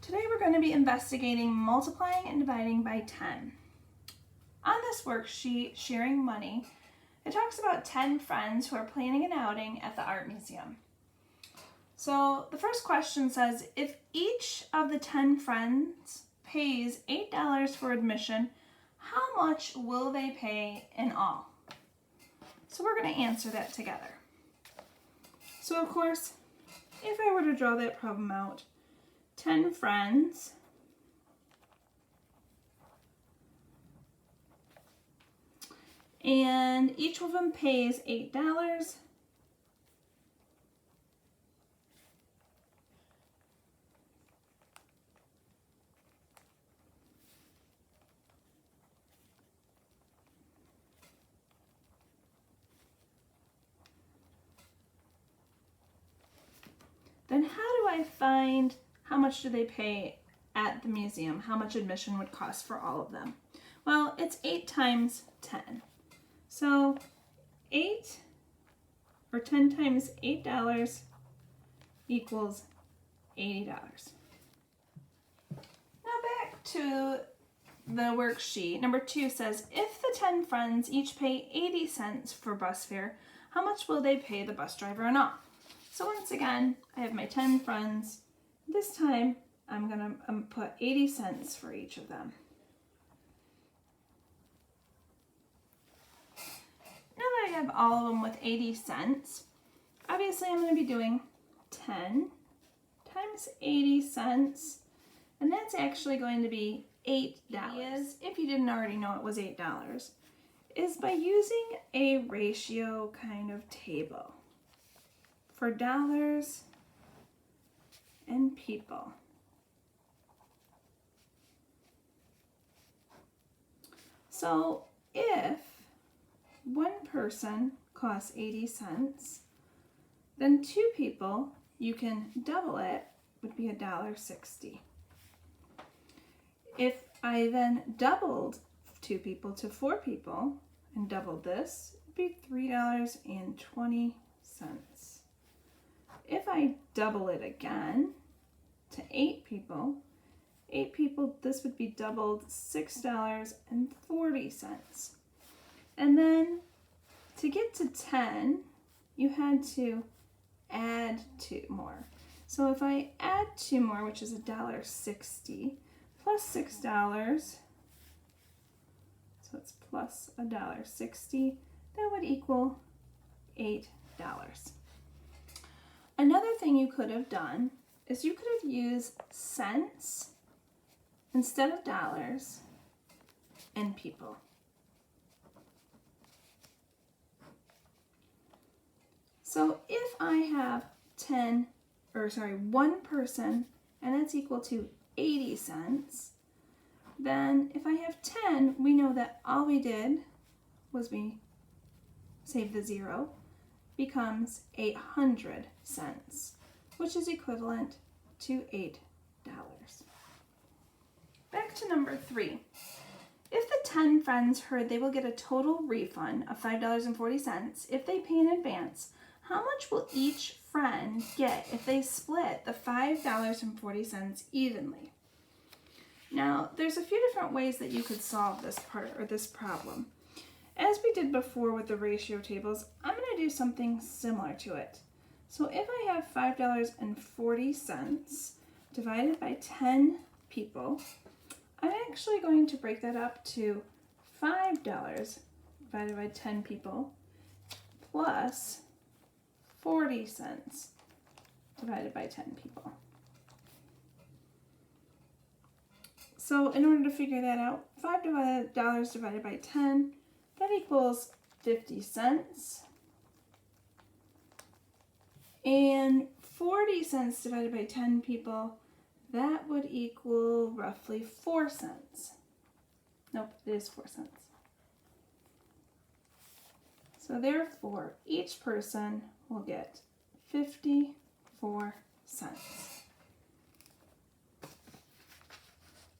Today we're going to be investigating multiplying and dividing by 10. On this worksheet, Sharing Money, it talks about 10 friends who are planning an outing at the art museum. So the first question says, if each of the 10 friends pays $8 for admission, how much will they pay in all? So we're going to answer that together. So of course, if I were to draw that problem out, 10 friends and each of them pays $8. Then how do I find how much do they pay at the museum? How much admission would cost for all of them? Well, it's 8 times 10. So 8 or 10 times $8 equals $80. Now back to the worksheet. Number 2 says, if the 10 friends each pay 80 cents for bus fare, how much will they pay the bus driver in all? So once again, I have my 10 friends. This time, I'm going to put 80 cents for each of them. Now that I have all of them with 80 cents, obviously I'm going to be doing 10 times 80 cents, and that's actually going to be $8. If you didn't already know it was $8, is by using a ratio kind of table for dollars and people. So if one person costs 80 cents, then 2 people, you can double it, would be $1.60. If I then doubled 2 people to 4 people and doubled this, it would be $3.20. If I double it again to 8 people, this would be doubled $6.40. And then to get to 10, you had to add 2 more. So if I add 2 more, which is $1.60, plus $6, so it's plus $1.60, that would equal $8. Another thing you could have done is you could have used cents instead of dollars and people. So if I have 1 person, and that's equal to 80 cents, then if I have 10, we know that all we did was we saved the 0, becomes 800 cents, which is equivalent to $8. Back to number 3. If the 10 friends heard they will get a total refund of $5.40 if they pay in advance, how much will each friend get if they split the $5.40 evenly? Now, there's a few different ways that you could solve this problem. As we did before with the ratio tables, I'm going to do something similar to it. So if I have $5.40 divided by 10 people, I'm actually going to break that up to $5 divided by 10 people plus 40 cents divided by 10 people. So in order to figure that out, $5 divided by 10, that equals 50 cents. And 40 cents divided by 10 people, that would equal roughly 4 cents. Nope, it is 4 cents. So therefore, each person will get 54 cents.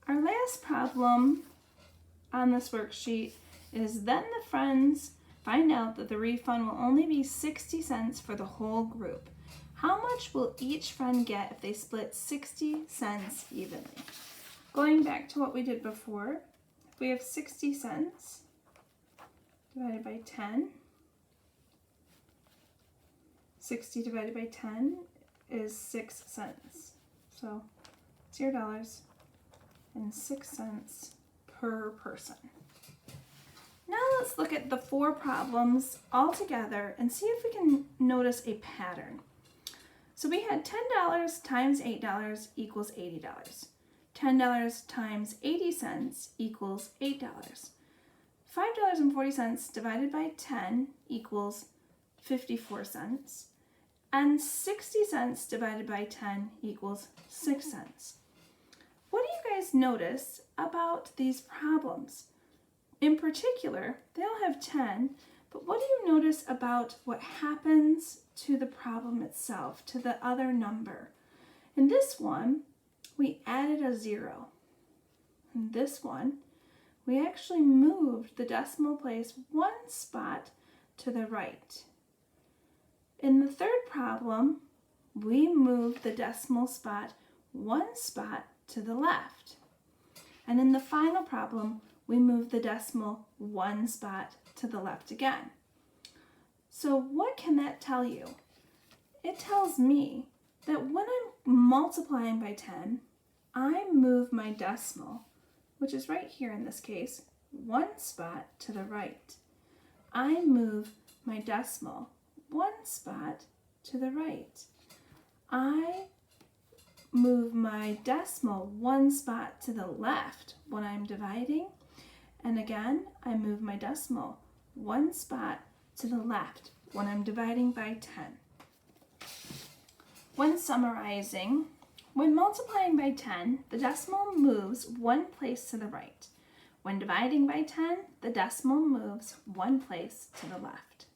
Our last problem on this worksheet is then the friends find out that the refund will only be 60 cents for the whole group. How much will each friend get if they split 60 cents evenly? Going back to what we did before, if we have 60 cents divided by 10, 60 divided by 10 is 6 cents. So $0.06 per person. Now let's look at the 4 problems all together and see if we can notice a pattern. So we had $10 times $8 equals $80. $10 times 80 cents equals $8. $5.40 divided by 10 equals 54 cents. And 60 cents divided by 10 equals 6 cents. What do you guys notice about these problems? In particular, they all have 10, but what do you notice about what happens to the problem itself, to the other number? In this one, we added a 0. In this one, we actually moved the decimal place 1 spot to the right. In the third problem, we moved the decimal spot 1 spot to the left. And in the final problem, we moved the decimal 1 spot to the left again. So what can that tell you? It tells me that when I'm multiplying by 10, I move my decimal, which is right here in this case, 1 spot to the right. I move my decimal 1 spot to the right. I move my decimal 1 spot to the left when I'm dividing. And again, I move my decimal 1 spot to the left when I'm dividing by 10. When summarizing, when multiplying by 10, the decimal moves 1 place to the right. When dividing by 10, the decimal moves 1 place to the left.